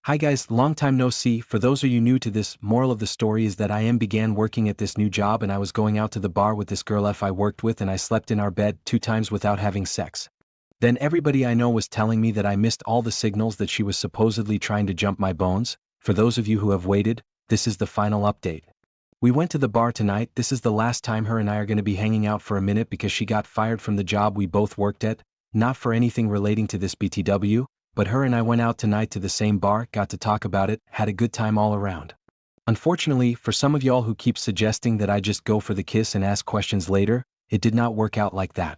Hi guys, long time no see. For those of you new to this, moral of the story is that began working at this new job and I was going out to the bar with this girl I worked with and I slept in our bed 2 times without having sex. Then everybody I know was telling me that I missed all the signals that she was supposedly trying to jump my bones. For those of you who have waited, this is the final update. We went to the bar tonight. This is the last time her and I are going to be hanging out for a minute because she got fired from the job we both worked at, not for anything relating to this BTW. But her and I went out tonight to the same bar, got to talk about it, had a good time all around. Unfortunately, for some of y'all who keep suggesting that I just go for the kiss and ask questions later, it did not work out like that.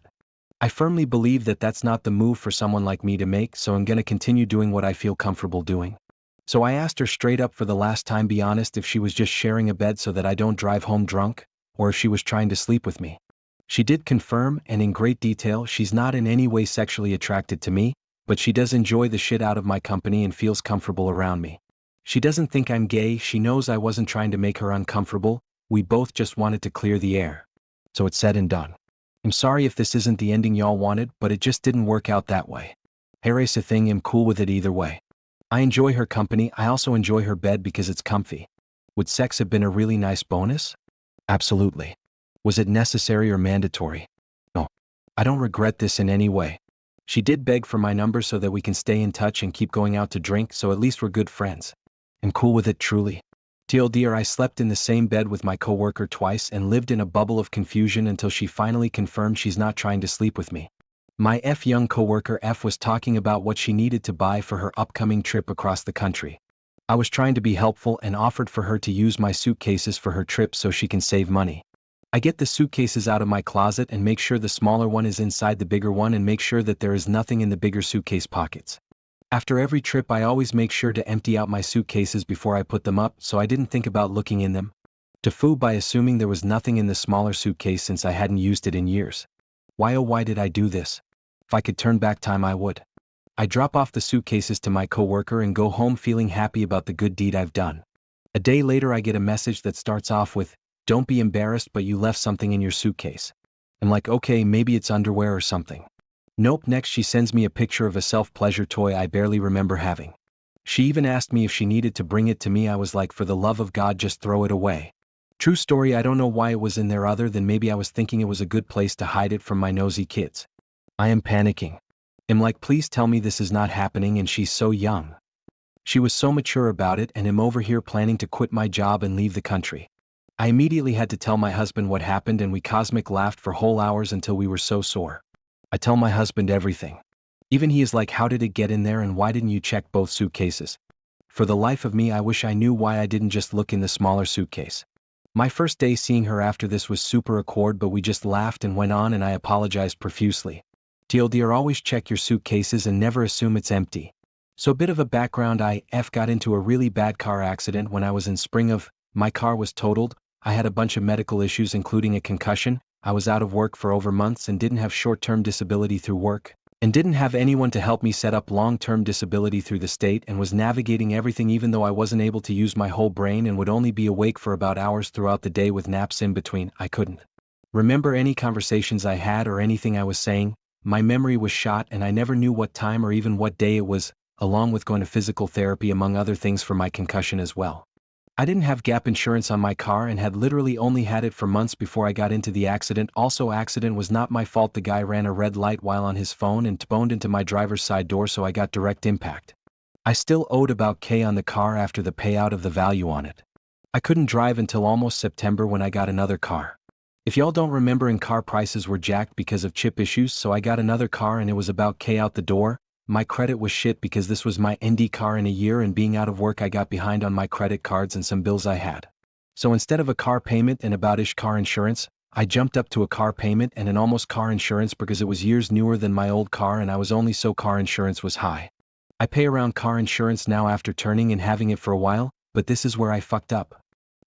I firmly believe that that's not the move for someone like me to make, so I'm gonna continue doing what I feel comfortable doing. So I asked her straight up for the last time, be honest, if she was just sharing a bed so that I don't drive home drunk, or if she was trying to sleep with me. She did confirm, and in great detail, she's not in any way sexually attracted to me, but she does enjoy the shit out of my company and feels comfortable around me. She doesn't think I'm gay, she knows I wasn't trying to make her uncomfortable, we both just wanted to clear the air. So it's said and done. I'm sorry if this isn't the ending y'all wanted, but it just didn't work out that way. Here's the thing, I'm cool with it either way. I enjoy her company, I also enjoy her bed because it's comfy. Would sex have been a really nice bonus? Absolutely. Was it necessary or mandatory? No. I don't regret this in any way. She did beg for my number so that we can stay in touch and keep going out to drink, so at least we're good friends. I'm cool with it, truly. TLDR, I slept in the same bed with my coworker twice and lived in a bubble of confusion until she finally confirmed she's not trying to sleep with me. My young coworker was talking about what she needed to buy for her upcoming trip across the country. I was trying to be helpful and offered for her to use my suitcases for her trip so she can save money. I get the suitcases out of my closet and make sure the smaller one is inside the bigger one and make sure that there is nothing in the bigger suitcase pockets. After every trip I always make sure to empty out my suitcases before I put them up, so I didn't think about looking in them. Tifu, by assuming there was nothing in the smaller suitcase since I hadn't used it in years. Why oh why did I do this? If I could turn back time I would. I drop off the suitcases to my coworker and go home feeling happy about the good deed I've done. A day later I get a message that starts off with, "Don't be embarrassed, but you left something in your suitcase." I'm like, okay, maybe it's underwear or something. Nope. Next she sends me a picture of a self-pleasure toy I barely remember having. She even asked me if she needed to bring it to me. I was like, for the love of God, just throw it away. True story, I don't know why it was in there other than maybe I was thinking it was a good place to hide it from my nosy kids. I am panicking. I'm like, please tell me this is not happening, and she's so young. She was so mature about it, and I'm over here planning to quit my job and leave the country. I immediately had to tell my husband what happened and we cosmic laughed for whole hours until we were so sore. I tell my husband everything. Even he is like, how did it get in there and why didn't you check both suitcases? For the life of me I wish I knew why I didn't just look in the smaller suitcase. My first day seeing her after this was super awkward, but we just laughed and went on and I apologized profusely. TLDR, always check your suitcases and never assume it's empty. So a bit of a background, I got into a really bad car accident when I was in spring of, my car was totaled. I had a bunch of medical issues including a concussion, I was out of work for over months and didn't have short-term disability through work, and didn't have anyone to help me set up long-term disability through the state, and was navigating everything even though I wasn't able to use my whole brain and would only be awake for about hours throughout the day with naps in between. I couldn't remember any conversations I had or anything I was saying. My memory was shot and I never knew what time or even what day it was, along with going to physical therapy among other things for my concussion as well. I didn't have gap insurance on my car and had literally only had it for months before I got into the accident. Also, accident was not my fault. The guy ran a red light while on his phone and T-boned into my driver's side door, so I got direct impact. I still owed about K on the car after the payout of the value on it. I couldn't drive until almost September when I got another car. If y'all don't remember, and car prices were jacked because of chip issues, so I got another car and it was about K out the door. My credit was shit because this was my ND car in a year, and being out of work I got behind on my credit cards and some bills I had. So instead of a car payment and about-ish car insurance, I jumped up to a car payment and an almost car insurance because it was years newer than my old car and I was only so car insurance was high. I pay around car insurance now after turning and having it for a while, but this is where I fucked up.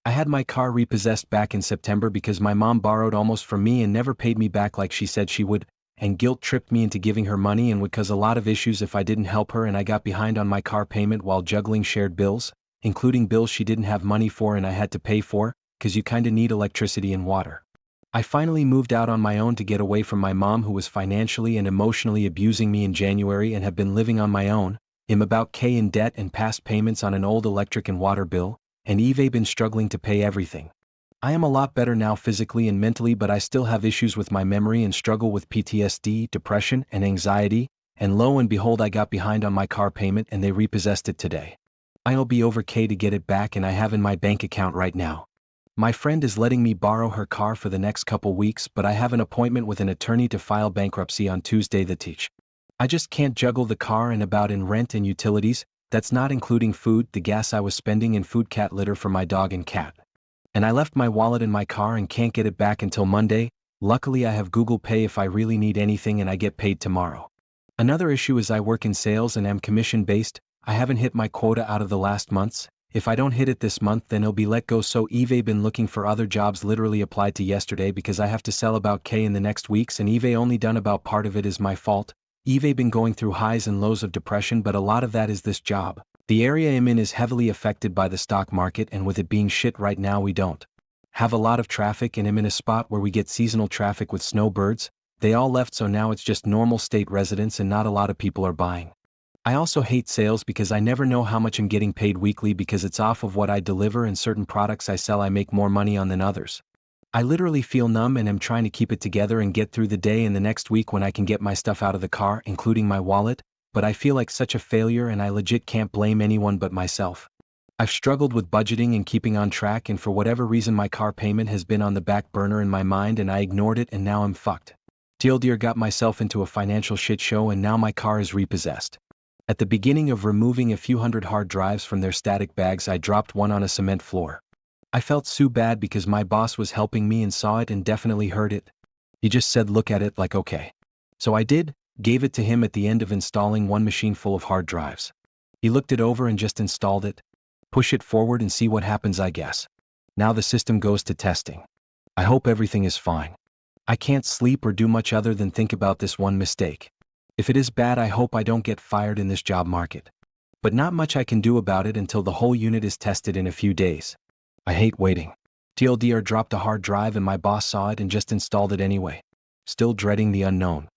I had my car repossessed back in September because my mom borrowed almost from me and never paid me back like she said she would, and guilt tripped me into giving her money and would cause a lot of issues if I didn't help her, and I got behind on my car payment while juggling shared bills, including bills she didn't have money for and I had to pay for, cause you kinda need electricity and water. I finally moved out on my own to get away from my mom, who was financially and emotionally abusing me in January, and have been living on my own, I'm about K in debt and past payments on an old electric and water bill, and Eve been struggling to pay everything. I am a lot better now physically and mentally, but I still have issues with my memory and struggle with PTSD, depression, and anxiety, and lo and behold I got behind on my car payment and they repossessed it today. I'll be over K to get it back and I have in my bank account right now. My friend is letting me borrow her car for the next couple weeks, but I have an appointment with an attorney to file bankruptcy on Tuesday the teach. I just can't juggle the car and about in rent and utilities, that's not including food, the gas I was spending in food, cat litter for my dog and cat. And I left my wallet in my car and can't get it back until Monday. Luckily I have Google Pay if I really need anything and I get paid tomorrow. Another issue is I work in sales and am commission based. I haven't hit my quota out of the last months. If I don't hit it this month then I'll be let go, so Eve been looking for other jobs, literally applied to yesterday because I have to sell about K in the next weeks and Eve only done about part of it is my fault. Eve been going through highs and lows of depression, but a lot of that is this job. The area I'm in is heavily affected by the stock market, and with it being shit right now we don't have a lot of traffic, and I'm in a spot where we get seasonal traffic with snowbirds. They all left, so now it's just normal state residents and not a lot of people are buying. I also hate sales because I never know how much I'm getting paid weekly because it's off of what I deliver, and certain products I sell I make more money on than others. I literally feel numb and am trying to keep it together and get through the day and the next week when I can get my stuff out of the car, including my wallet, but I feel like such a failure and I legit can't blame anyone but myself. I've struggled with budgeting and keeping on track, and for whatever reason my car payment has been on the back burner in my mind and I ignored it and now I'm fucked. Dear got myself into a financial shit show and now my car is repossessed. At the beginning of removing a few hundred hard drives from their static bags I dropped one on a cement floor. I felt so bad because my boss was helping me and saw it and definitely heard it. He just said look at it, like okay. So I did, gave it to him at the end of installing one machine full of hard drives. He looked it over and just installed it. Push it forward and see what happens, I guess. Now the system goes to testing. I hope everything is fine. I can't sleep or do much other than think about this one mistake. If it is bad I hope I don't get fired in this job market. But not much I can do about it until the whole unit is tested in a few days. I hate waiting. TLDR dropped a hard drive and my boss saw it and just installed it anyway. Still dreading the unknown.